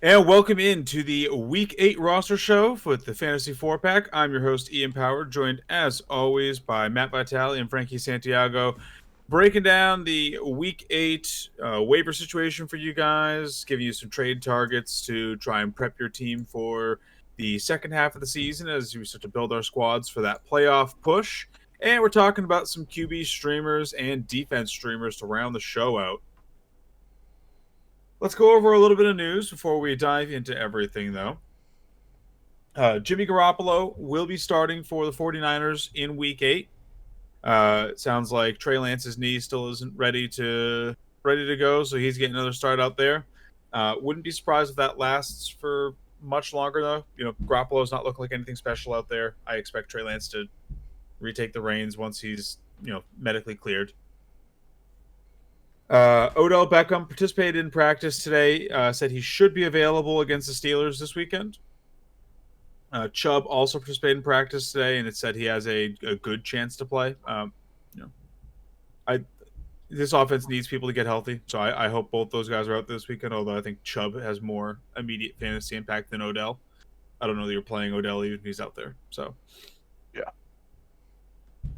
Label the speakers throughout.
Speaker 1: And welcome into the Week 8 roster show with the Fantasy 4-Pack. I'm your host, Ian Power, joined as always by Matt Vitale and Frankie Santiago, breaking down the Week 8 waiver situation for you guys, giving you some trade targets to try and prep your team for the second half of the season as we start to build our squads for that playoff push. And we're talking about some QB streamers and defense streamers to round the show out. Let's go over a little bit of news before we dive into everything, though. Jimmy Garoppolo will be starting for the 49ers in Week 8. It sounds like Trey Lance's knee still isn't ready to go, so he's getting another start out there. Wouldn't be surprised if that lasts for much longer, though. Garoppolo's not looking like anything special out there. I expect Trey Lance to retake the reins once he's medically cleared. Odell Beckham participated in practice today, said he should be available against the Steelers this weekend. Chubb also participated in practice today, and it said he has a good chance to play. This offense needs people to get healthy, so I hope both those guys are out this weekend, although I think Chubb has more immediate fantasy impact than Odell. I don't know that you're playing Odell even if he's out there. So,
Speaker 2: yeah.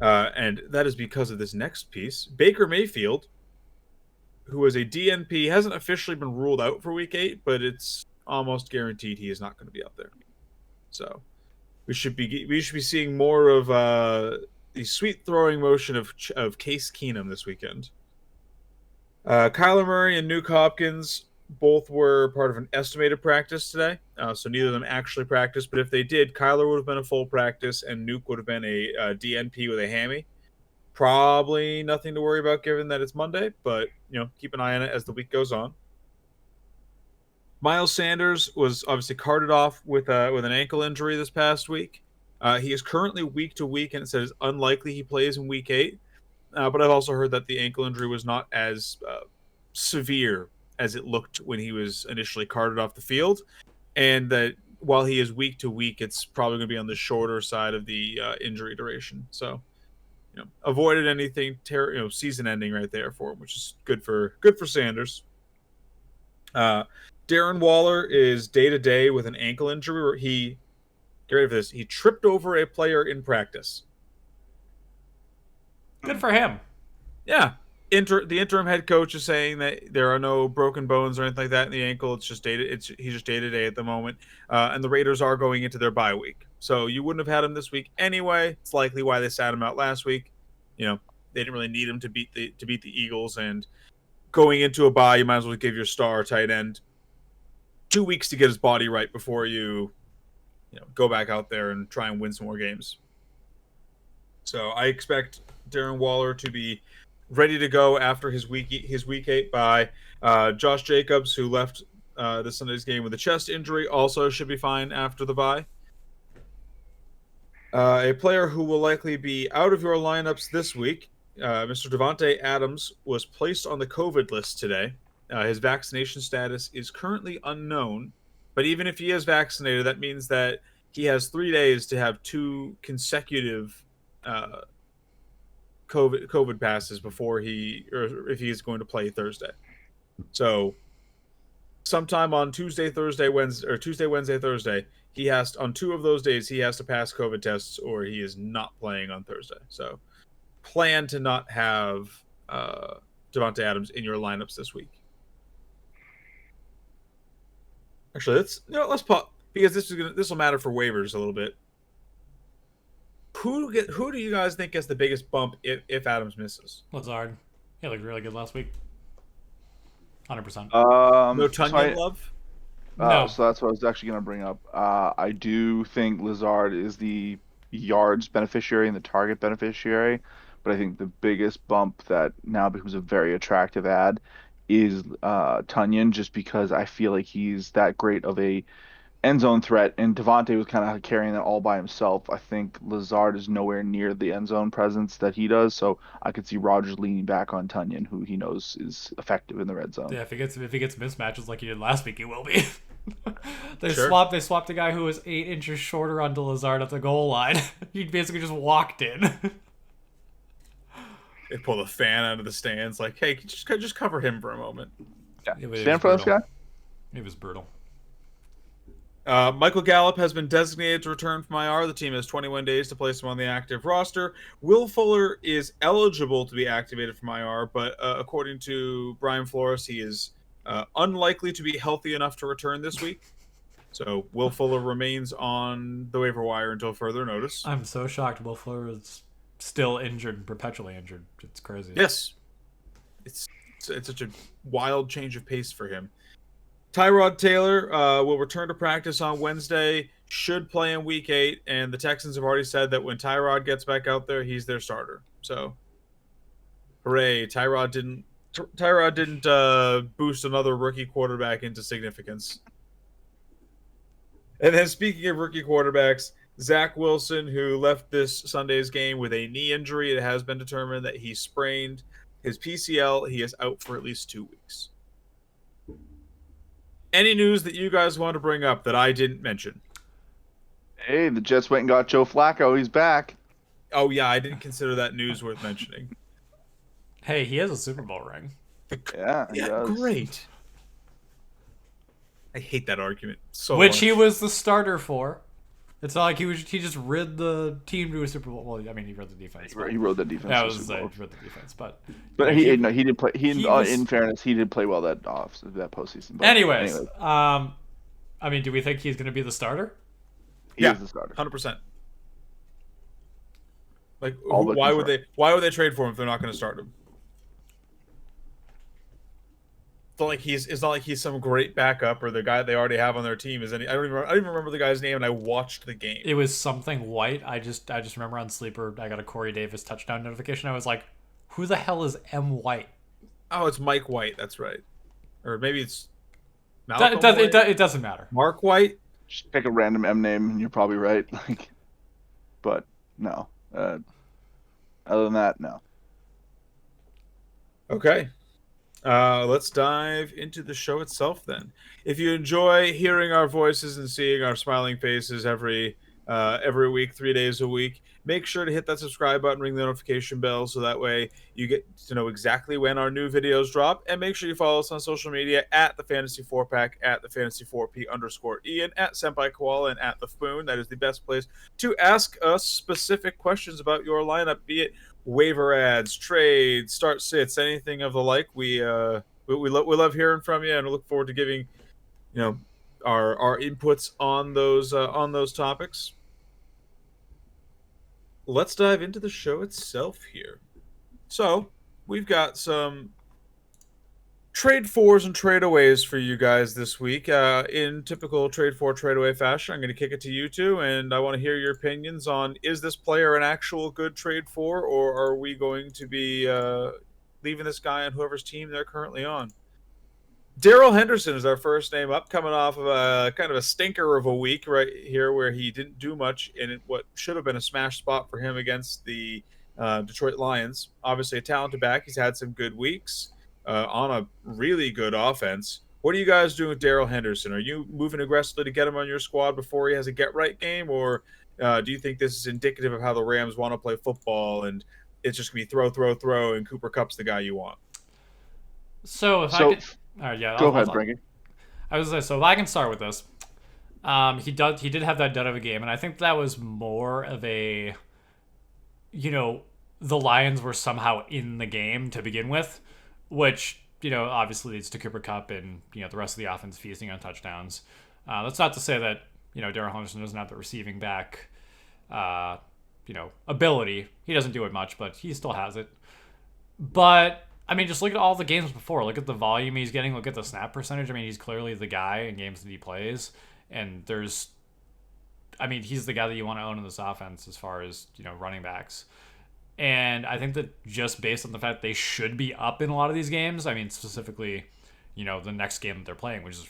Speaker 1: And that is because of this next piece. Baker Mayfield, who is a DNP, hasn't officially been ruled out for Week 8, but it's almost guaranteed he is not going to be out there. So we should be seeing more of the sweet throwing motion of Case Keenum this weekend. Kyler Murray and Nuke Hopkins both were part of an estimated practice today, so neither of them actually practiced. But if they did, Kyler would have been a full practice, and Nuke would have been a DNP with a hammy. Probably nothing to worry about given that it's Monday, but keep an eye on it as the week goes on. Miles Sanders was obviously carted off with an ankle injury this past week. He is currently week to week, and it says unlikely he plays in Week 8. But I've also heard that the ankle injury was not as severe as it looked when he was initially carted off the field, and that while he is week to week, it's probably going to be on the shorter side of the injury duration. So, avoided anything season ending right there for him, which is good for Sanders. Darren Waller is day to day with an ankle injury where get ready for this. He tripped over a player in practice.
Speaker 3: Good for him.
Speaker 1: Yeah. The interim head coach is saying that there are no broken bones or anything like that in the ankle. It's just he's just day to day at the moment. And the Raiders are going into their bye week, so you wouldn't have had him this week anyway. It's likely why they sat him out last week. They didn't really need him to beat the Eagles, and going into a bye, you might as well give your star tight end 2 weeks to get his body right before you go back out there and try and win some more games. So I expect Darren Waller to be ready to go after his week 8 bye. Josh Jacobs, who left this Sunday's game with a chest injury, also should be fine after the bye. A player who will likely be out of your lineups this week, Mr. Davante Adams, was placed on the COVID list today. His vaccination status is currently unknown, but even if he is vaccinated, that means that he has 3 days to have 2 consecutive COVID passes before if he's going to play Thursday. So sometime on Tuesday, Wednesday, Thursday, he has on 2 of those days he has to pass COVID tests or he is not playing on Thursday. So plan to not have Davante Adams in your lineups this week. Actually, let's pop because this will matter for waivers a little bit. Who do you guys think gets the biggest bump if Adams misses?
Speaker 3: Lazard. He looked really good last week. 100%.
Speaker 1: No Tunyon love?
Speaker 3: No.
Speaker 2: So that's what I was actually going to bring up. I do think Lazard is the yards beneficiary and the target beneficiary, but I think the biggest bump that now becomes a very attractive ad is Tunyon, just because I feel like he's that great of a end zone threat, and Davante was kind of carrying that all by himself. I think Lazard is nowhere near the end zone presence that he does, so I could see Rodgers leaning back on Tunyon, who he knows is effective in the red zone.
Speaker 3: Yeah, if he gets mismatches like he did last week, he will be. They
Speaker 1: Sure.
Speaker 3: swapped a guy who was 8 inches shorter onto Lazard at the goal line. He basically just walked in.
Speaker 1: They pull the fan out of the stands, like, hey, just cover him for a moment.
Speaker 2: Yeah.
Speaker 3: It was
Speaker 2: Stand for this guy?
Speaker 3: It was brutal.
Speaker 1: Michael Gallup has been designated to return from IR. The team has 21 days to place him on the active roster. Will Fuller is eligible to be activated from IR, but according to Brian Flores, he is unlikely to be healthy enough to return this week. So Will Fuller remains on the waiver wire until further notice.
Speaker 3: I'm so shocked Will Fuller is still injured, perpetually injured. It's crazy.
Speaker 1: Yes. It's such a wild change of pace for him. Tyrod Taylor will return to practice on Wednesday, should play in Week 8, and the Texans have already said that when Tyrod gets back out there, he's their starter. So, hooray! Tyrod didn't boost another rookie quarterback into significance. And then speaking of rookie quarterbacks, Zach Wilson, who left this Sunday's game with a knee injury, it has been determined that he sprained his PCL. He is out for at least 2 weeks. Any news that you guys want to bring up that I didn't mention?
Speaker 2: Hey, the Jets went and got Joe Flacco. He's back.
Speaker 1: Oh, yeah, I didn't consider that news worth mentioning.
Speaker 3: Hey, he has a Super Bowl ring.
Speaker 2: Yeah, he does.
Speaker 1: Great. I hate that argument so
Speaker 3: Which
Speaker 1: much.
Speaker 3: he was the starter for. It's not like he just rid the team to a Super Bowl. Well, I mean, he rode the defense.
Speaker 2: He rode the defense.
Speaker 3: Yeah, I
Speaker 2: to
Speaker 3: was
Speaker 2: Super
Speaker 3: saying
Speaker 2: Bowl.
Speaker 3: he rode the defense, but
Speaker 2: He did play.
Speaker 3: in
Speaker 2: fairness, he did play well that postseason. But
Speaker 3: anyways, I mean, do we think he's going to be the starter?
Speaker 2: he is the starter.
Speaker 1: 100%. Like,
Speaker 2: All but
Speaker 1: why
Speaker 2: confirmed.
Speaker 1: would they trade for him if they're not going to start him? It's not like he's some great backup or the guy they already have on their team is any. I don't even remember the guy's name, and I watched the game.
Speaker 3: It was something White. I just remember on Sleeper, I got a Corey Davis touchdown notification. I was like, who the hell is M. White?
Speaker 1: Oh, it's Mike White. That's right. Or maybe it's Malcolm White?
Speaker 3: It doesn't matter.
Speaker 1: Mark White.
Speaker 2: Just pick a random M name, and you're probably right. But no. Other than that, no.
Speaker 1: Okay. Let's dive into the show itself then. If you enjoy hearing our voices and seeing our smiling faces every week, 3 days a week, make sure to hit that subscribe button, ring the notification bell, so that way you get to know exactly when our new videos drop. And make sure you follow us on social media at the Fantasy 4-Pack, at the Fantasy 4P_Ian, at Senpai Koala, and at the Foon. That is the best place to ask us specific questions about your lineup, be it waiver ads, trades, start sits, anything of the like. We love hearing from you, and we look forward to giving our inputs on those topics. Let's dive into the show itself here. So we've got some trade fours and trade aways for you guys this week. In typical trade for trade away fashion, I'm going to kick it to you two, and I want to hear your opinions on: is this player an actual good trade for, or are we going to be leaving this guy on whoever's team they're currently on? Darrell Henderson is our first name up, coming off of a kind of a stinker of a week right here where he didn't do much in what should have been a smash spot for him against the Detroit Lions. Obviously a talented back. He's had some good weeks on a really good offense. What are you guys doing with Darrell Henderson? Are you moving aggressively to get him on your squad before he has a get-right game, or do you think this is indicative of how the Rams want to play football and it's just going to be throw, and Cooper Kupp's the guy you want?
Speaker 3: So if I could... All right, yeah.
Speaker 2: Go ahead, Brinky.
Speaker 3: I was going to say, so if I can start with this. He did have that dud of a game, and I think that was more of a, the Lions were somehow in the game to begin with, which, obviously leads to Cooper Kupp and, the rest of the offense feasting on touchdowns. That's not to say that, Darrell Henderson doesn't have the receiving back, ability. He doesn't do it much, but he still has it. But I mean, just look at all the games before. Look at the volume he's getting. Look at the snap percentage. I mean, he's clearly the guy in games that he plays. And he's the guy that you want to own in this offense as far as, running backs. And I think that just based on the fact they should be up in a lot of these games, I mean, specifically, the next game that they're playing, which is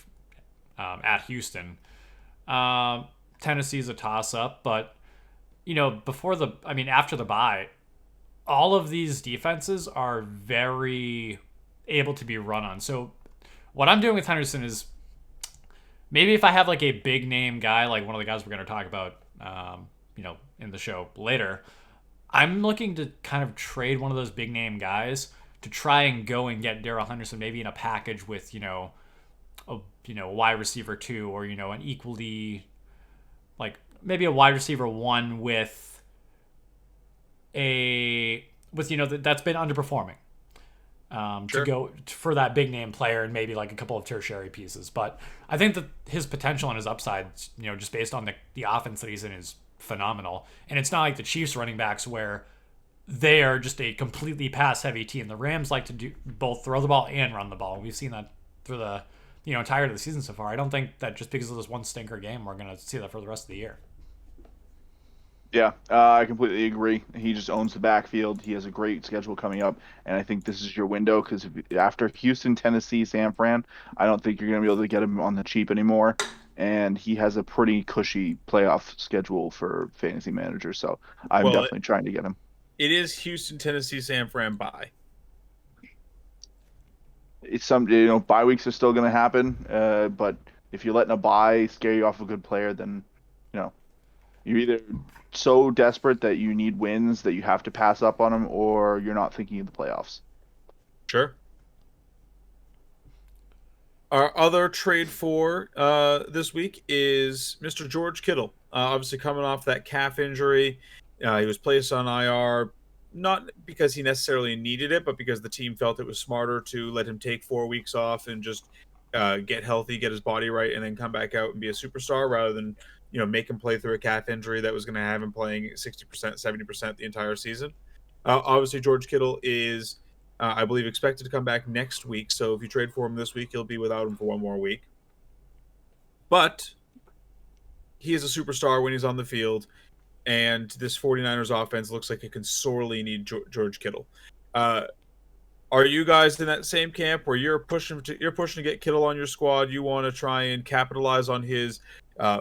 Speaker 3: at Houston. Tennessee's a toss-up, but, after the bye, all of these defenses are very able to be run on. So what I'm doing with Henderson is maybe if I have like a big name guy, like one of the guys we're going to talk about, in the show later, I'm looking to kind of trade one of those big name guys to try and go and get Darrell Henderson maybe in a package with, a wide receiver 2, or an equally, like maybe a wide receiver 1 with that's been underperforming, to
Speaker 1: Sure.
Speaker 3: go for that big name player and maybe like a couple of tertiary pieces. But I think that his potential and his upside, just based on the offense that he's in, is phenomenal. And it's not like the Chiefs running backs where they are just a completely pass heavy team. The Rams like to do both throw the ball and run the ball. We've seen that through the entirety of the season so far. I don't think that just because of this one stinker game we're going to see that for the rest of the year.
Speaker 2: Yeah, I completely agree. He just owns the backfield. He has a great schedule coming up, and I think this is your window because after Houston, Tennessee, San Fran, I don't think you're going to be able to get him on the cheap anymore. And he has a pretty cushy playoff schedule for fantasy managers, so I'm
Speaker 1: Well,
Speaker 2: definitely trying to get him.
Speaker 1: it is Houston, Tennessee, San Fran bye.
Speaker 2: It's bye weeks are still going to happen, but if you're letting a bye scare you off a good player, then you know you're either so desperate that you need wins that you have to pass up on them, or you're not thinking of the playoffs.
Speaker 1: Sure. Our other trade for this week is Mr. George Kittle. Obviously, coming off that calf injury, he was placed on IR, not because he necessarily needed it, but because the team felt it was smarter to let him take 4 weeks off and just get healthy, get his body right, and then come back out and be a superstar rather than make him play through a calf injury that was going to have him playing 60%, 70% the entire season. Obviously, George Kittle is I believe expected to come back next week. So if you trade for him this week, you'll be without him for one more week. But he is a superstar when he's on the field, and this 49ers offense looks like it can sorely need George Kittle. Are you guys in that same camp where you're pushing to get Kittle on your squad? You want to try and capitalize on his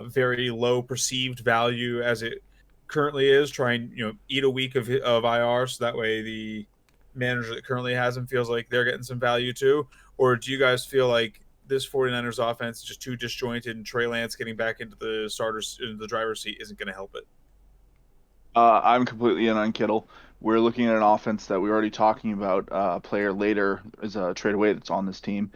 Speaker 1: very low perceived value as it currently is, try and eat a week of IR, so that way the manager that currently has him feels like they're getting some value too? Or do you guys feel like this 49ers offense is just too disjointed and Trey Lance getting back into the driver's seat isn't going to help it?
Speaker 2: I'm completely in on Kittle. We're looking at an offense that we're already talking about. A player later is a trade away that's on this team.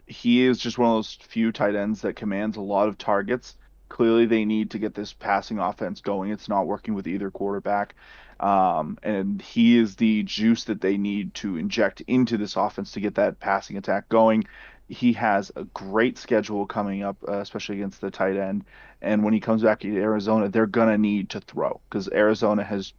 Speaker 2: He is just one of those few tight ends that commands a lot of targets. Clearly, they need to get this passing offense going. It's not working with either quarterback. And he is the juice that they need to inject into this offense to get that passing attack going. He has a great schedule coming up, especially against the tight end. And when he comes back to Arizona, they're gonna need to throw because Arizona has,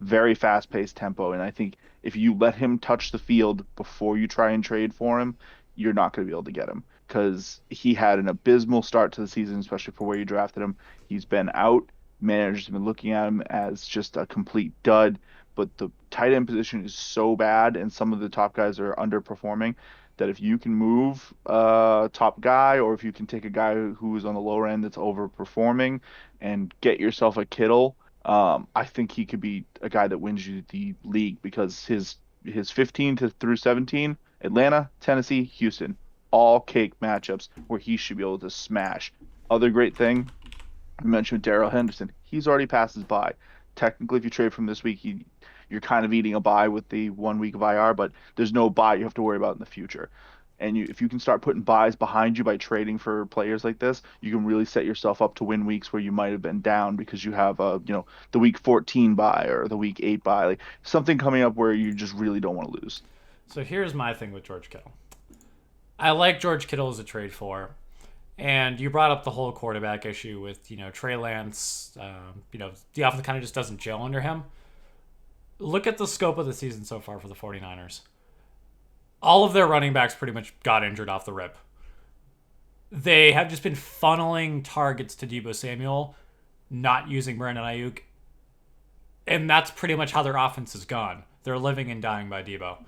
Speaker 2: very fast-paced tempo. And I think if you let him touch the field before you try and trade for him, you're not going to be able to get him because he had an abysmal start to the season, especially for where you drafted him. He's been out. Managers have been looking at him as just a complete dud. But the tight end position is so bad, and some of the top guys are underperforming that if you can move a top guy, or if you can take a guy who's on the lower end that's overperforming and get yourself a Kittle, I think he could be a guy that wins you the league because his 15 through 17, Atlanta, Tennessee, Houston, all cake matchups where he should be able to smash. Other great thing, I mentioned Darrell Henderson. He's already passed his bye. Technically, if you trade from this week, you're kind of eating a bye with the 1 week of IR, but there's no bye you have to worry about in the future. And if you can start putting buys behind you by trading for players like this, you can really set yourself up to win weeks where you might have been down because you have the week 14 bye or the week 8 bye, like something coming up where you just really don't want to lose.
Speaker 3: So here's my thing with George Kittle. I like George Kittle as a trade for. And you brought up the whole quarterback issue with, Trey Lance. The offense kind of just doesn't gel under him. Look at the scope of the season so far for the 49ers. All of their running backs pretty much got injured off the rip. They have just been funneling targets to Deebo Samuel, not using Brandon Ayuk. And that's pretty much how their offense has gone. They're living and dying by Deebo.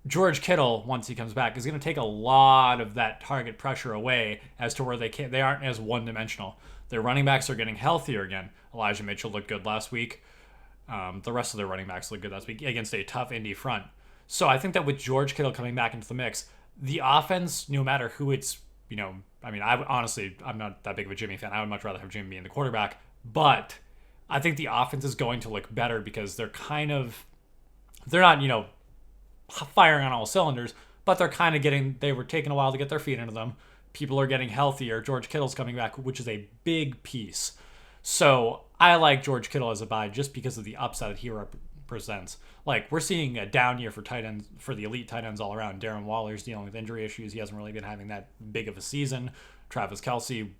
Speaker 3: George Kittle, once he comes back, is going to take a lot of that target pressure away as to where they aren't as one-dimensional. Their running backs are getting healthier again. Elijah Mitchell looked good last week. The rest of their running backs looked good last week against a tough Indy front. So I think that with George Kittle coming back into the mix, the offense, no matter who it's, I'm not that big of a Jimmy fan. I would much rather have Jimmy being the quarterback. But I think the offense is going to look better because they're not, firing on all cylinders, but they were taking a while to get their feet into them. People are getting healthier. George Kittle's coming back, which is a big piece. So I like George Kittle as a buy just because of the upside that he represents. Like, we're seeing a down year for tight ends, for the elite tight ends all around. Darren Waller's dealing with injury issues. He hasn't really been having that big of a season. Travis Kelce,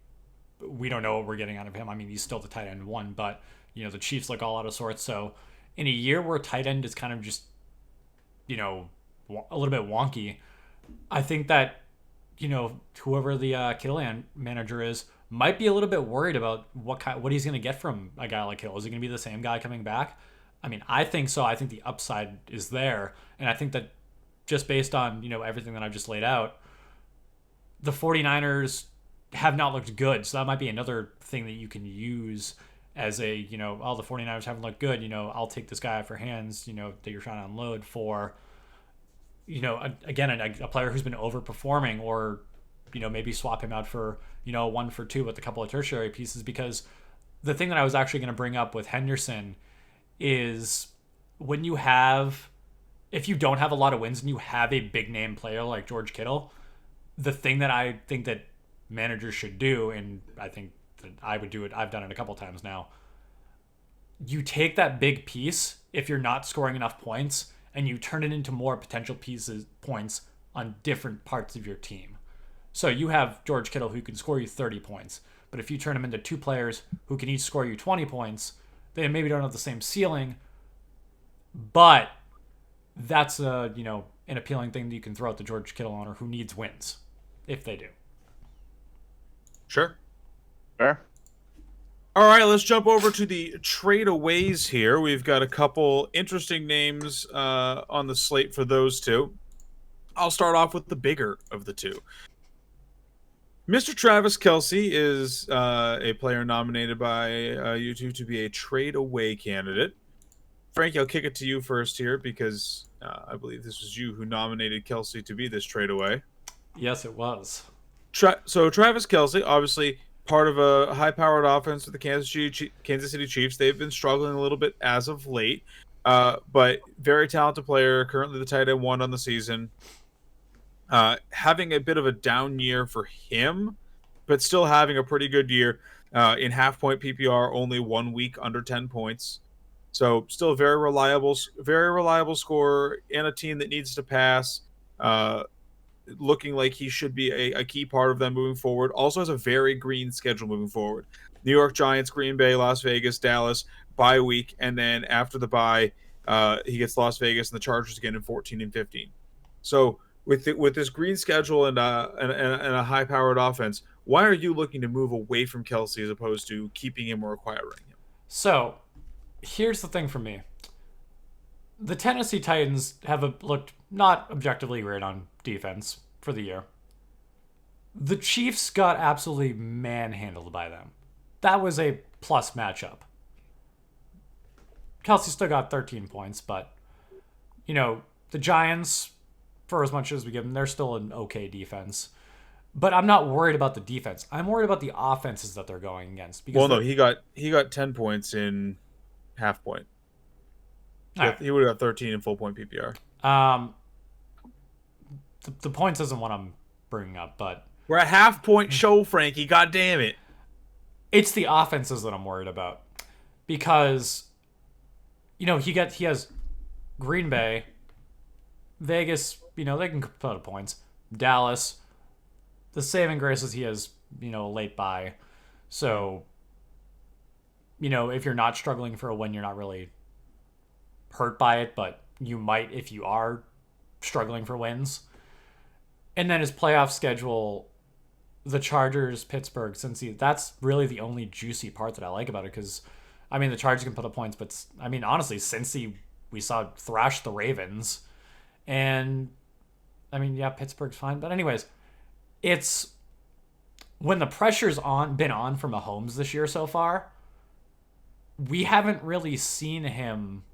Speaker 3: we don't know what we're getting out of him. I mean, he's still the tight end one, but the Chiefs look all out of sorts. So in a year where tight end is kind of just a little bit wonky, I think that whoever the Kittle manager is might be a little bit worried about what he's going to get from a guy like Kittle. Is he going to be the same guy coming back? I mean, I think so. I think the upside is there, and I think that just based on everything that I've just laid out, the 49ers have not looked good. So that might be another thing that you can use as a, the 49ers haven't looked good. I'll take this guy off your hands, that you're trying to unload for, again, a player who's been overperforming, or, maybe swap him out for, 1 for 2 with a couple of tertiary pieces. Because the thing that I was actually going to bring up with Henderson is if you don't have a lot of wins and you have a big name player like George Kittle, the thing that I think that managers should do, and I think that I would do it, I've done it a couple times now, you take that big piece if you're not scoring enough points and you turn it into more potential points on different parts of your team. So you have George Kittle who can score you 30 points, but if you turn him into 2 players who can each score you 20 points, they maybe don't have the same ceiling, but that's an appealing thing that you can throw at the George Kittle owner who needs wins, if they do.
Speaker 1: Sure.
Speaker 2: Fair.
Speaker 1: All right, let's jump over to the trade-aways here. We've got a couple interesting names on the slate for those two. I'll start off with the bigger of the two. Mr. Travis Kelce is a player nominated by you two to be a trade-away candidate. Frankie, I'll kick it to you first here because I believe this was you who nominated Kelce to be this trade-away.
Speaker 3: Yes, it was.
Speaker 1: So Travis Kelce, obviously part of a high-powered offense with the Kansas City Chiefs. They've been struggling a little bit as of late, but very talented player, currently the tight end 1 on the season. Having a bit of a down year for him, but still having a pretty good year in half-point PPR, only 1 week under 10 points. So still a very reliable scorer in a team that needs to pass. Looking like he should be a key part of them moving forward. Also has a very green schedule moving forward. New York Giants, Green Bay, Las Vegas, Dallas, bye week, and then after the bye, he gets Las Vegas and the Chargers again in 14 and 15. So with this green schedule and a high-powered offense, why are you looking to move away from Kelce as opposed to keeping him or acquiring him?
Speaker 3: So here's the thing for me. The Tennessee Titans have looked not objectively great on defense for the year. The Chiefs got absolutely manhandled by them. That was a plus matchup. Kelce still got 13 points, but, the Giants, for as much as we give them, they're still an okay defense. But I'm not worried about the defense. I'm worried about the offenses that they're going against. Because
Speaker 1: he got 10 points in half point. He would have got 13 in full point PPR.
Speaker 3: The points isn't what I'm bringing up, but
Speaker 1: we're a half point show, Frankie. God damn it!
Speaker 3: It's the offenses that I'm worried about because he has Green Bay, Vegas. They can put up points. Dallas, the saving grace is he has late bye, so if you're not struggling for a win, you're not really hurt by it, but you might if you are struggling for wins. And then his playoff schedule, the Chargers, Pittsburgh, Cincy, that's really the only juicy part that I like about it because, the Chargers can put up points, but, honestly, Cincy, we saw thrash the Ravens. And, Pittsburgh's fine. But anyways, it's when the pressure's been on for Mahomes this year so far, we haven't really seen him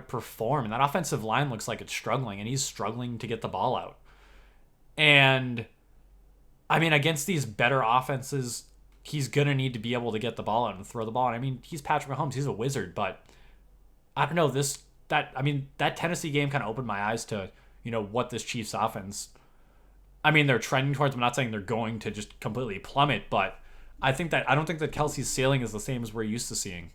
Speaker 3: perform. And that offensive line looks like it's struggling, and he's struggling to get the ball out. And, against these better offenses, he's going to need to be able to get the ball out and throw the ball. And, he's Patrick Mahomes. He's a wizard. But, I don't know, that Tennessee game kind of opened my eyes to, what this Chiefs offense. I mean, they're trending towards. I'm not saying they're going to just completely plummet, but I don't think that Kelsey's ceiling is the same as we're used to seeing.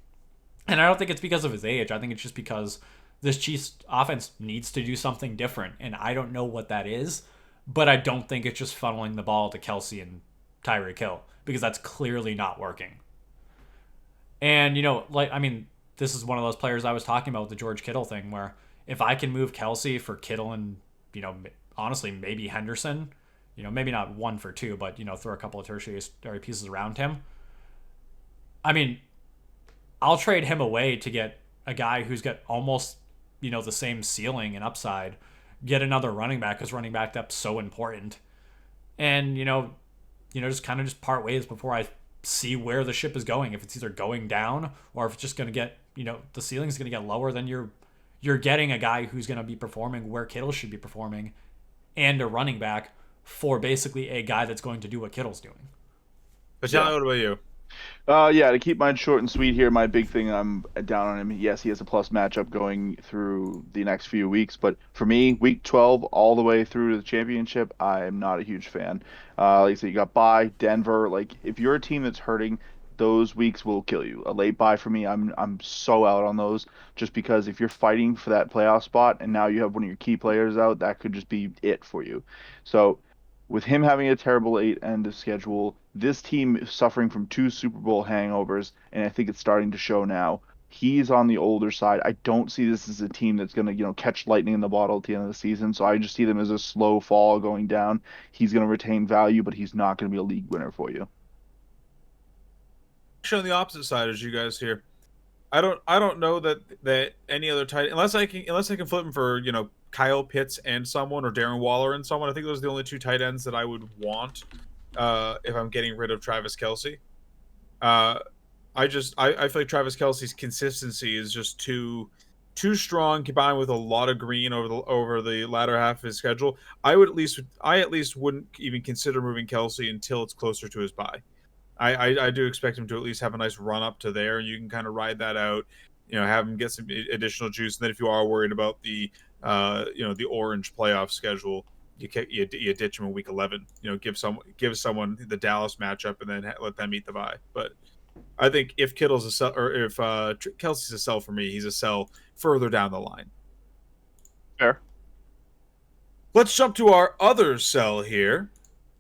Speaker 3: And I don't think it's because of his age. I think it's just because this Chiefs offense needs to do something different, and I don't know what that is. But I don't think it's just funneling the ball to Kelce and Tyreek Hill because that's clearly not working. And this is one of those players I was talking about with the George Kittle thing, where if I can move Kelce for Kittle and you know honestly maybe Henderson, maybe not one for two, but throw a couple of tertiary pieces around him. I mean, I'll trade him away to get a guy who's got almost the same ceiling and upside. Get another running back because running back depth's so important, and just kind of just part ways before I see where the ship is going. If it's either going down or if it's just going to get the ceiling's going to get lower, then you're getting a guy who's going to be performing where Kittle should be performing, and a running back for basically a guy that's going to do what Kittle's doing.
Speaker 1: But John, what about you?
Speaker 2: Yeah, to keep mine short and sweet here, my big thing, I'm down on him. Yes, he has a plus matchup going through the next few weeks, but for me, week 12 all the way through to the championship, I'm not a huge fan. Like I said, you got bye, Denver. Like, if you're a team that's hurting, those weeks will kill you. A late bye for me, I'm so out on those, just because if you're fighting for that playoff spot and now you have one of your key players out, that could just be it for you. So with him having a terrible end of schedule, this team is suffering from two Super Bowl hangovers, and I think it's starting to show now. He's on the older side. I don't see this as a team that's going to, catch lightning in the bottle at the end of the season. So I just see them as a slow fall going down. He's going to retain value, but he's not going to be a league winner for you.
Speaker 1: Actually, on the opposite side as you guys here. I don't know that any other tight unless I can flip him for Kyle Pitts and someone, or Darren Waller and someone. I think those are the only two tight ends that I would want if I'm getting rid of Travis Kelce. I feel like Travis Kelce's consistency is just too strong, combined with a lot of green over the latter half of his schedule. I at least wouldn't even consider moving Kelce until it's closer to his bye. I do expect him to at least have a nice run up to there, and you can kind of ride that out. Have him get some additional juice, and then if you are worried about the the orange playoff schedule, you ditch him in week 11. Give someone the Dallas matchup, and then let them eat the bye. But I think if Kittle's a sell, or if Kelce's a sell for me, he's a sell further down the line.
Speaker 2: Fair.
Speaker 1: Let's jump to our other sell here.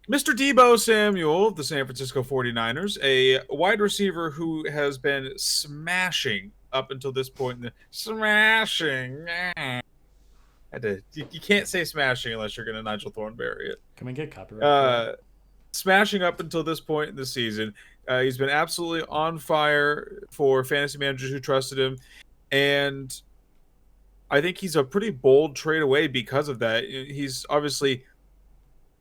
Speaker 1: Mr. Deebo Samuel of the San Francisco 49ers, a wide receiver who has been smashing up until this point. Smashing. You can't say smashing unless you're going to Nigel Thornberry it.
Speaker 3: Can we get copyright?
Speaker 1: Smashing up until this point in the season. He's been absolutely on fire for fantasy managers who trusted him. And I think he's a pretty bold trade away because of that. He's obviously,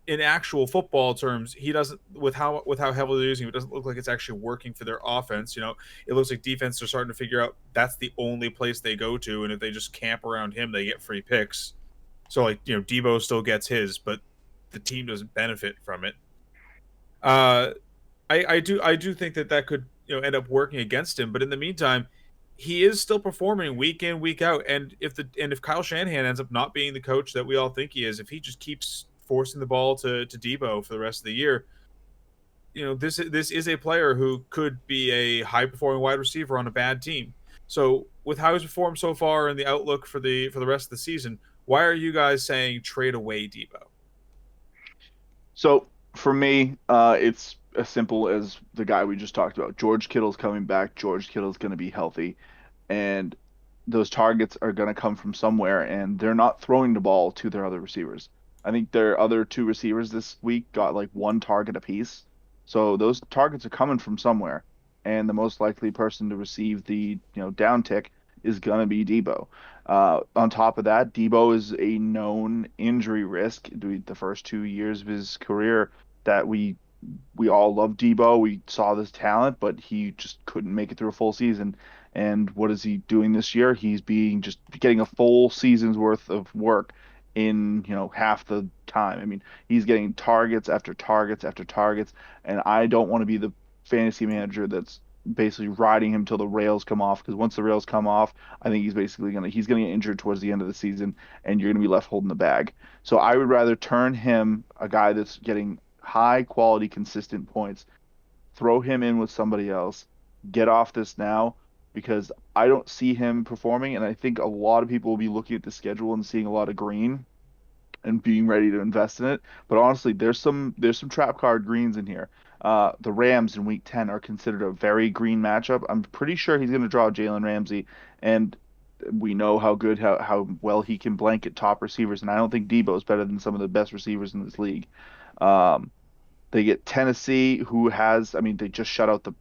Speaker 1: in actual football terms, he doesn't, with how heavily they're using him, it doesn't look like it's actually working for their offense. It looks like defense are starting to figure out that's the only place they go to, and if they just camp around him, they get free picks. So Deebo still gets his, but the team doesn't benefit from it. I do think that could end up working against him, but in the meantime, he is still performing week in, week out. And if Kyle Shanahan ends up not being the coach that we all think he is, if he just keeps forcing the ball to Deebo for the rest of the year, this is a player who could be a high performing wide receiver on a bad team. So with how he's performed so far and the outlook for the rest of the season, why are you guys saying trade away Deebo?
Speaker 2: So for me, it's as simple as the guy we just talked about. George Kittle's coming back. George Kittle's going to be healthy, and those targets are going to come from somewhere, and they're not throwing the ball to their other receivers. I think their other two receivers this week got like one target apiece. So those targets are coming from somewhere. And the most likely person to receive the down tick is going to be Deebo. On top of that, Deebo is a known injury risk. The first 2 years of his career that we all love Deebo. We saw this talent, but he just couldn't make it through a full season. And what is he doing this year? He's just getting a full season's worth of work in half the time. I mean, he's getting targets after targets after targets, and I don't want to be the fantasy manager that's basically riding him till the rails come off. Because once the rails come off, I think he's gonna get injured towards the end of the season, and you're gonna be left holding the bag. So I would rather turn him, a guy that's getting high quality, consistent points, throw him in with somebody else, get off this now, because I don't see him performing, and I think a lot of people will be looking at the schedule and seeing a lot of green and being ready to invest in it. But honestly, there's some trap card greens in here. The Rams in Week 10 are considered a very green matchup. I'm pretty sure he's going to draw Jalen Ramsey, and we know how well he can blanket top receivers, and I don't think Deebo is better than some of the best receivers in this league. Um, they get Tennessee, who has, I mean, they just shut out the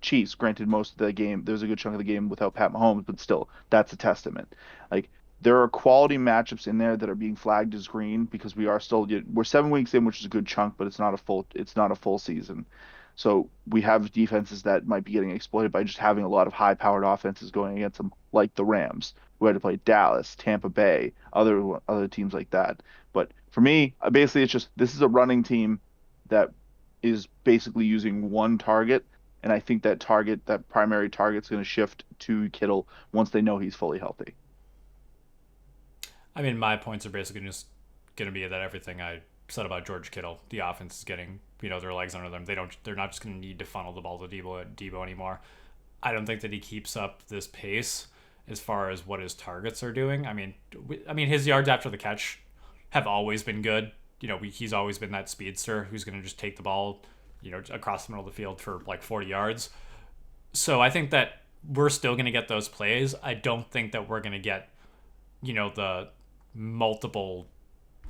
Speaker 2: Chiefs. Granted, most of the game, there's a good chunk of the game without Pat Mahomes, but still, that's a testament. Like, there are quality matchups in there that are being flagged as green because we're 7 weeks in, which is a good chunk, but it's not a full season. So we have defenses that might be getting exploited by just having a lot of high-powered offenses going against them, like the Rams, who had to play Dallas, Tampa Bay, other teams like that. But for me, basically, it's just this is a running team that is basically using one target, and I think that primary target's going to shift to Kittle once they know he's fully healthy.
Speaker 3: I mean, my points are basically just going to be that everything I said about George Kittle, the offense is getting their legs under them. They're not just going to need to funnel the ball to Deebo anymore. I don't think that he keeps up this pace as far as what his targets are doing. I mean his yards after the catch have always been good. He's always been that speedster who's going to just take the ball, across the middle of the field for like 40 yards. So I think that we're still going to get those plays. I don't think that we're going to get, the multiple,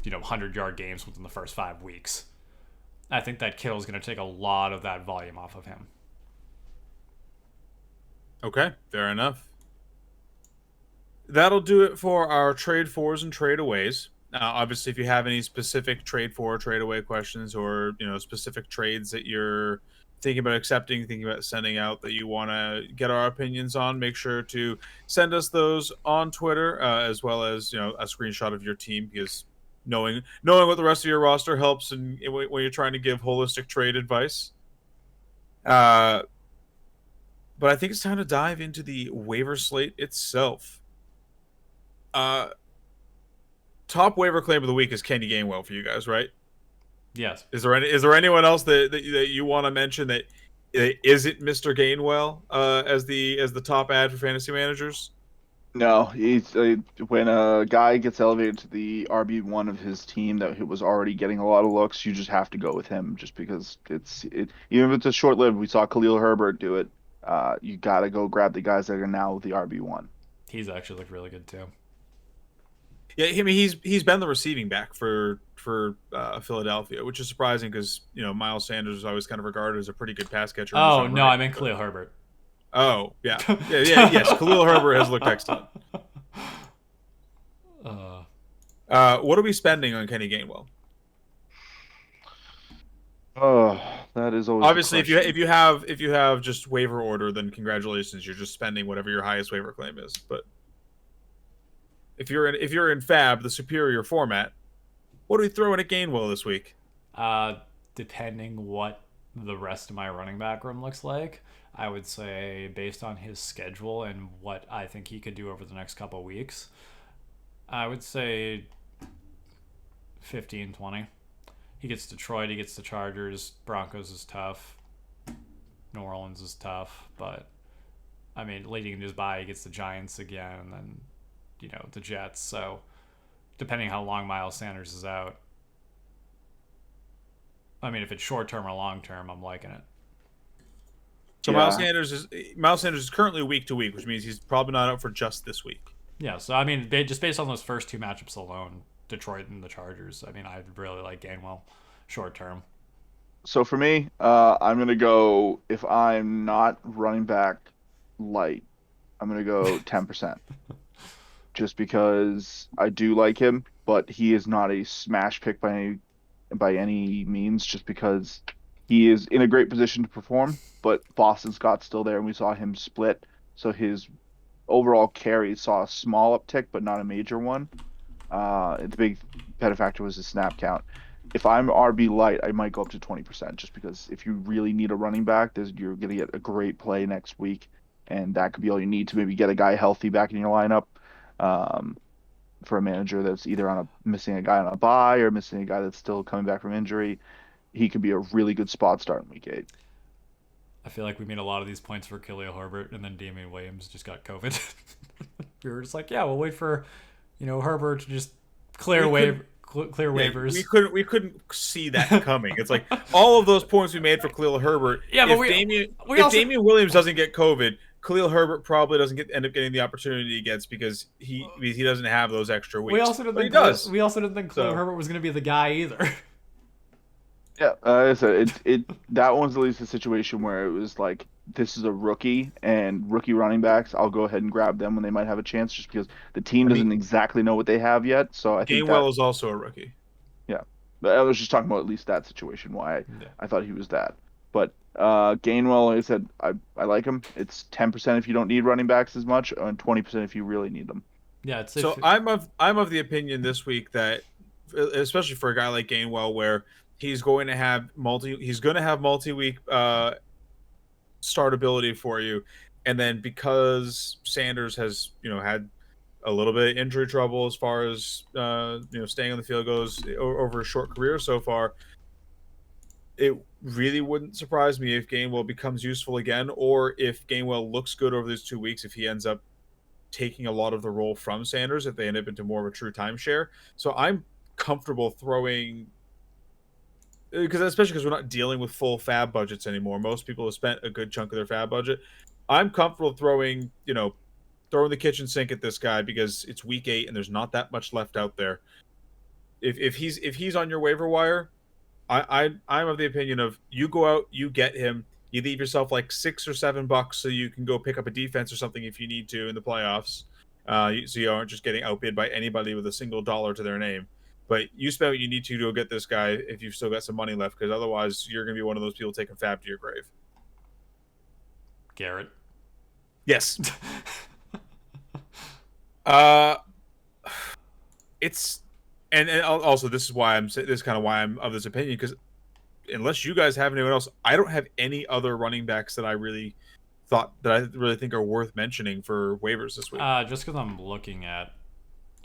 Speaker 3: 100-yard games within the first 5 weeks. I think that Kittle's going to take a lot of that volume off of him.
Speaker 1: Okay, fair enough. That'll do it for our trade fours and trade aways. Obviously, if you have any specific trade for or trade away questions, or specific trades that you're thinking about accepting, thinking about sending out that you want to get our opinions on, make sure to send us those on Twitter, as well as a screenshot of your team, because knowing what the rest of your roster helps and when you're trying to give holistic trade advice. But I think it's time to dive into the waiver slate itself. Top waiver claim of the week is Kenny Gainwell for you guys, right?
Speaker 3: Yes.
Speaker 1: Is there anyone else that you want to mention that isn't Mr. Gainwell as the top ad for fantasy managers?
Speaker 2: No, when a guy gets elevated to the RB1 of his team that was already getting a lot of looks, you just have to go with him just because even if it's a short lived. We saw Khalil Herbert do it. You got to go grab the guys that are now the RB1.
Speaker 3: He's actually looked really good too.
Speaker 1: Yeah, I mean he's been the receiving back for Philadelphia, which is surprising because Miles Sanders is always kind of regarded as a pretty good pass catcher.
Speaker 3: Oh no, I meant Khalil Herbert.
Speaker 1: Oh yeah, yes. Khalil Herbert has looked excellent. What are we spending on Kenny Gainwell?
Speaker 2: Oh, that is always
Speaker 1: obviously if you have just waiver order, then congratulations, you're just spending whatever your highest waiver claim is. But if you're in Fab, the superior format, what are we throwing at Gainwell this week?
Speaker 3: Depending what the rest of my running back room looks like, I would say based on his schedule and what I think he could do over the next couple of weeks, I would say 15, 20. He gets Detroit, he gets the Chargers, Broncos is tough, New Orleans is tough, but I mean, leading into his bye, he gets the Giants again, and then the Jets. So depending how long Miles Sanders is out, I mean, if it's short term or long term, I'm liking it.
Speaker 1: So yeah. Miles Sanders is currently week to week, which means he's probably not out for just this week.
Speaker 3: Yeah, so I mean, just based on those first two matchups alone, Detroit and the Chargers, I mean, I really like Gainwell short term.
Speaker 2: So for me, I'm gonna go, if I'm not running back light, I'm gonna go 10%. Just because I do like him, but he is not a smash pick by any means, just because he is in a great position to perform, but Boston Scott's still there, and we saw him split, so his overall carries saw a small uptick, but not a major one. The big benefactor was his snap count. if I'm RB light, I might go up to 20% just because if you really need a running back, you're going to get a great play next week, and that could be all you need to maybe get a guy healthy back in your lineup. Um, for a manager that's either missing a guy on a bye or missing a guy that's still coming back from injury, he could be a really good spot start in week 8.
Speaker 3: I feel like we made a lot of these points for Khalil Herbert, and then Damian Williams just got COVID. We were just like, yeah, we'll wait for, Herbert to just clear waivers.
Speaker 1: We couldn't see that coming. It's like all of those points we made for Khalil Herbert.
Speaker 3: Yeah, but
Speaker 1: Damian Williams doesn't get COVID, Khalil Herbert probably doesn't end up getting the opportunity he gets because he doesn't have those extra weeks.
Speaker 3: We also didn't think Khalil Herbert was going to be the guy either.
Speaker 2: Yeah, like I said, that one's at least a situation where it was like, this is a rookie, and rookie running backs, I'll go ahead and grab them when they might have a chance, just because the team doesn't exactly know what they have yet. So I think
Speaker 1: Gainwell is also a rookie.
Speaker 2: Yeah, but I was just talking about at least that situation, why I thought he was that. But Gainwell, like I said, I like him. It's 10% if you don't need running backs as much, and 20% if you really need them.
Speaker 3: Yeah,
Speaker 1: I'm of the opinion this week that, especially for a guy like Gainwell, where he's going to have multi-week startability for you, and then because Sanders has had a little bit of injury trouble as far as staying on the field goes over a short career so far, it really wouldn't surprise me if Gainwell becomes useful again, or if Gainwell looks good over these 2 weeks, if he ends up taking a lot of the role from Sanders, if they end up into more of a true timeshare. So I'm comfortable throwing, especially because we're not dealing with full fab budgets anymore. Most people have spent a good chunk of their fab budget. I'm comfortable throwing the kitchen sink at this guy because it's week 8 and there's not that much left out there. If he's on your waiver wire, I'm of the opinion of you go out, you get him, you leave yourself like $6 or $7 so you can go pick up a defense or something if you need to in the playoffs. So you aren't just getting outbid by anybody with a single dollar to their name. But you spend what you need to go get this guy if you've still got some money left, because otherwise you're going to be one of those people taking fab to your grave.
Speaker 3: Garrett.
Speaker 1: Yes. It's and also this is kind of why I'm of this opinion, because unless you guys have anyone else, I don't have any other running backs that I really think are worth mentioning for waivers this week.
Speaker 3: Just because I'm looking at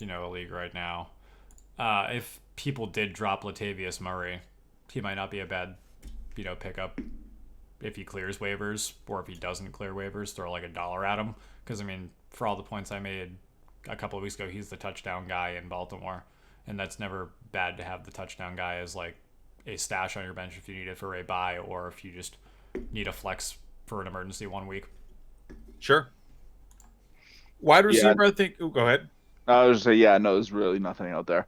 Speaker 3: a league right now. If people did drop Latavius Murray, he might not be a bad, pickup if he clears waivers, or if he doesn't clear waivers, throw like $1 at him. Because for all the points I made a couple of weeks ago, he's the touchdown guy in Baltimore, and that's never bad to have the touchdown guy as like a stash on your bench if you need it for a bye, or if you just need a flex for an emergency 1 week.
Speaker 1: Sure. Wide receiver, I think. Go ahead.
Speaker 2: I was just say, there's really nothing out there.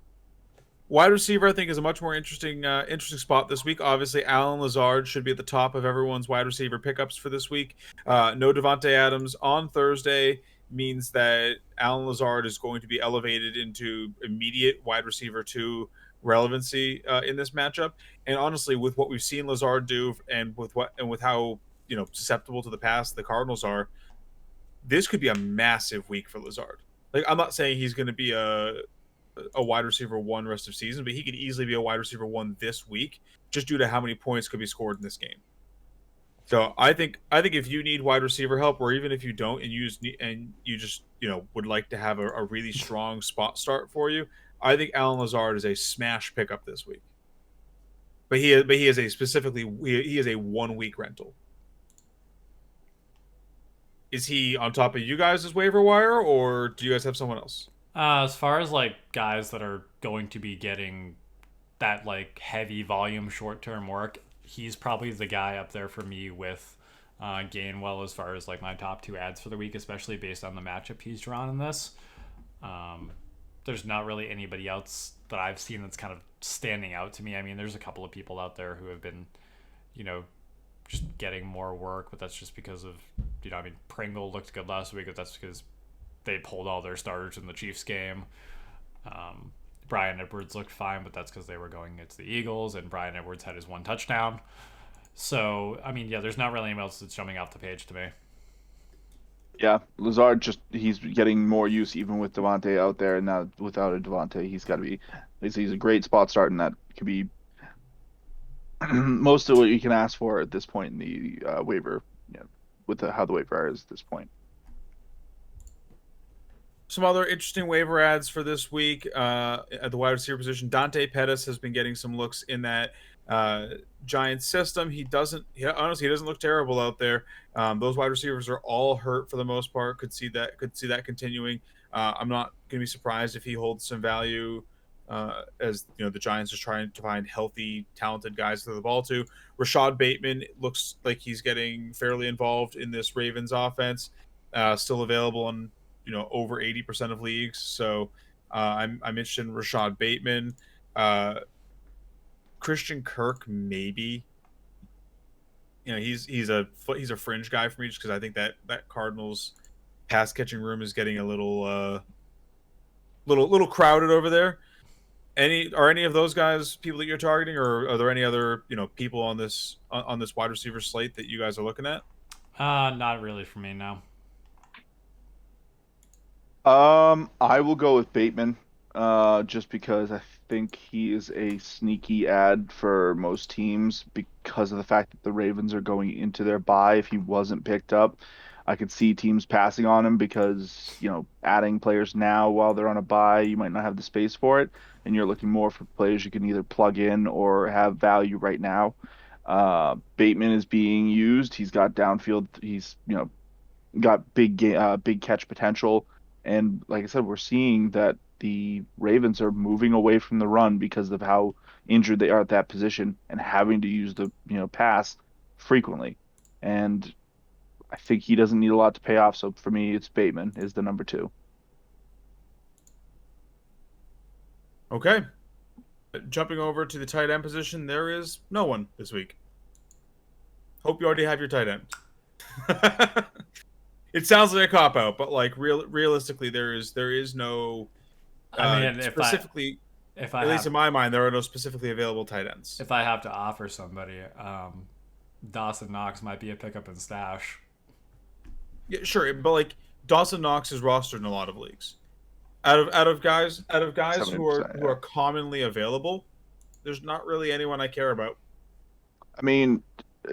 Speaker 1: Wide receiver, I think, is a much more interesting spot this week. Obviously, Allen Lazard should be at the top of everyone's wide receiver pickups for this week. No Davante Adams on Thursday means that Allen Lazard is going to be elevated into immediate wide receiver 2 relevancy in this matchup. And honestly, with what we've seen Lazard do, and with how susceptible to the pass the Cardinals are, this could be a massive week for Lazard. Like, I'm not saying he's going to be a wide receiver 1 rest of season, but he could easily be a wide receiver 1 this week, just due to how many points could be scored in this game. So I think if you need wide receiver help, or even if you don't, and you just would like to have a really strong spot start for you, I think Allen Lazard is a smash pickup this week. But he is a 1 week rental. Is he on top of you guys' waiver wire, or do you guys have someone else?
Speaker 3: As far as like guys that are going to be getting that like heavy volume short term work, he's probably the guy up there for me with Gainwell as far as like my top 2 ads for the week, especially based on the matchup he's drawn in this. There's not really anybody else that I've seen that's kind of standing out to me. There's a couple of people out there who have been, just getting more work, but that's just because of, Pringle looked good last week, but that's because they pulled all their starters in the Chiefs game. Bryan Edwards looked fine, but that's because they were going against the Eagles, and Bryan Edwards had his 1 touchdown. So, there's not really anyone else that's jumping off the page to me.
Speaker 2: Yeah, Lazard he's getting more use even with Devontae out there, and now without a Devontae, he's a great spot start, and that could be most of what you can ask for at this point in the waiver, with how the waiver is at this point.
Speaker 1: Some other interesting waiver ads for this week at the wide receiver position. Dante Pettis has been getting some looks in that Giants system. Honestly, he doesn't look terrible out there. Those wide receivers are all hurt for the most part. Could see that continuing. I'm not going to be surprised if he holds some value as the Giants are trying to find healthy, talented guys to throw the ball to. Rashad Bateman looks like he's getting fairly involved in this Ravens offense. Still available in over 80% of leagues. So I'm interested in Rashad Bateman. Christian Kirk, maybe. He's a fringe guy for me just because I think that Cardinals pass catching room is getting a little crowded over there. Are any of those guys people that you're targeting, or are there any other people on this wide receiver slate that you guys are looking at?
Speaker 3: Not really for me now.
Speaker 2: I will go with Bateman, just because I think he is a sneaky ad for most teams because of the fact that the Ravens are going into their bye. If he wasn't picked up, I could see teams passing on him because, adding players now while they're on a bye, you might not have the space for it, and you're looking more for players you can either plug in or have value right now. Bateman is being used. He's got downfield. He's, got big catch potential. And like I said, we're seeing that the Ravens are moving away from the run because of how injured they are at that position and having to use the pass frequently. And I think he doesn't need a lot to pay off. So for me, it's Bateman is the number 2.
Speaker 1: Okay. Jumping over to the tight end position, there is no one this week. Hope you already have your tight end. It sounds like a cop out, but like realistically, there is no.
Speaker 3: I mean,
Speaker 1: specifically,
Speaker 3: if I
Speaker 1: at
Speaker 3: have,
Speaker 1: least in my mind, there are no specifically available tight ends.
Speaker 3: if I have to offer somebody, Dawson Knox might be a pickup and stash.
Speaker 1: Yeah, sure, but like Dawson Knox is rostered in a lot of leagues. Out of guys who are commonly available, there's not really anyone I care about.
Speaker 2: I mean,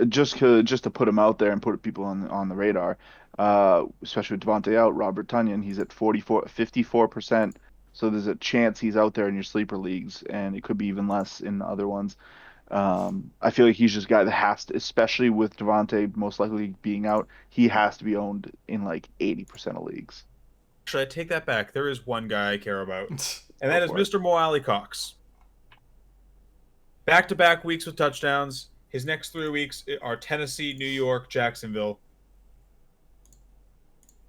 Speaker 2: just to put him out there and put people on the radar, especially with Devontae out, Robert Tonyan, he's at 54%. So there's a chance he's out there in your sleeper leagues, and it could be even less in other ones. I feel like he's just a guy that has to, especially with Devontae most likely being out, he has to be owned in like 80% of leagues.
Speaker 1: Should I take that back? There is one guy I care about, and that is Mr. Mo Alley-Cox. Back-to-back weeks with touchdowns. His next 3 weeks are Tennessee, New York, Jacksonville.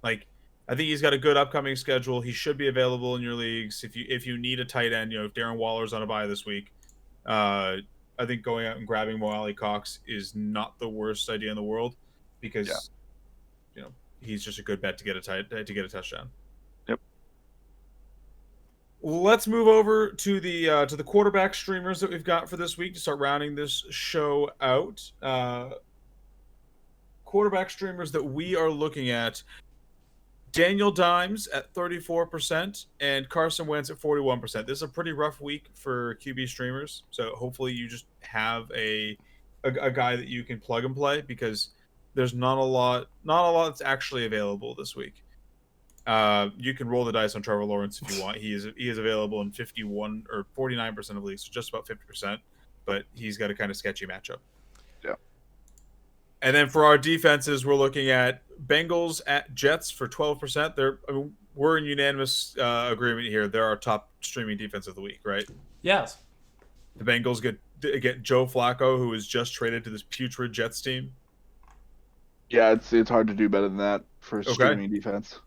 Speaker 1: Like, I think he's got a good upcoming schedule. He should be available in your leagues if you need a tight end. If Darren Waller's on a bye this week, I think going out and grabbing Mo Alley-Cox is not the worst idea in the world because he's just a good bet to get a touchdown.
Speaker 2: Yep.
Speaker 1: Let's move over to the quarterback streamers that we've got for this week to start rounding this show out. Quarterback streamers that we are looking at: Daniel Dimes at 34% and Carson Wentz at 41%. This is a pretty rough week for QB streamers, so hopefully you just have a guy that you can plug and play because there's not a lot that's actually available this week. You can roll the dice on Trevor Lawrence if you want. He is available in 51 or 49% of leagues, so just about 50%, but he's got a kind of sketchy matchup.
Speaker 2: Yeah.
Speaker 1: And then for our defenses, we're looking at Bengals at Jets for 12%. We're in unanimous agreement here. They're our top streaming defense of the week, right?
Speaker 3: Yes.
Speaker 1: The Bengals get Joe Flacco, who was just traded to this putrid Jets team.
Speaker 2: Yeah, it's hard to do better than that for streaming defense.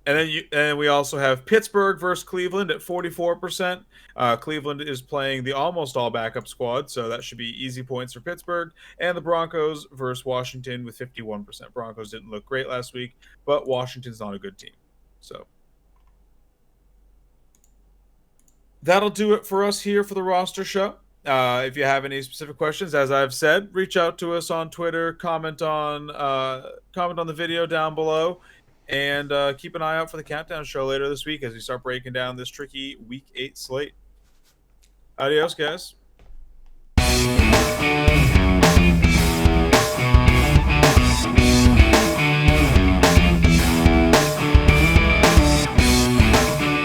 Speaker 1: And then we also have Pittsburgh versus Cleveland at 44%. Cleveland is playing the almost all backup squad, so that should be easy points for Pittsburgh. And the Broncos versus Washington with 51%. Broncos didn't look great last week, but Washington's not a good team. So that'll do it for us here for the roster show. If you have any specific questions, as I've said, reach out to us on Twitter, comment on the video down below. And keep an eye out for the Countdown show later this week as we start breaking down this tricky Week 8 slate. Adios, guys.